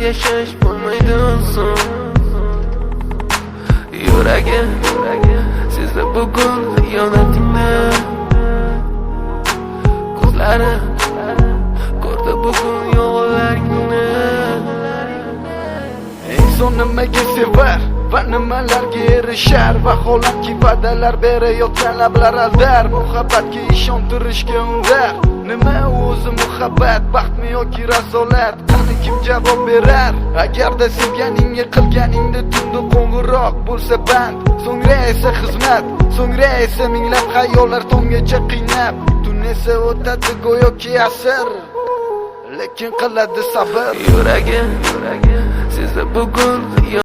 yashash bo'lmaydi oson. Yuragim sezdi bugun xiyonatingni, ko'zlari ko'rdi bugun yolg'onlaringni. Inson nimaga sevar va nimalarga erishar, vaholanki va'dalar berayotgan lablar aldar, muhabbatga ishontirishga undar. Nima o'zi muhabbat, baxtmi yoki razolat? Qani kim javob berar? Agarda sevganingga qilganingda tunda qo'ng'iroq bo'lsa band, so'ngra esa xizmat, so'ngra esa minglab xayollar tonggacha qiynab, tun esa o'tadi go'yoki asr, lekin qiladi sabr. Yuragim sezdi bugun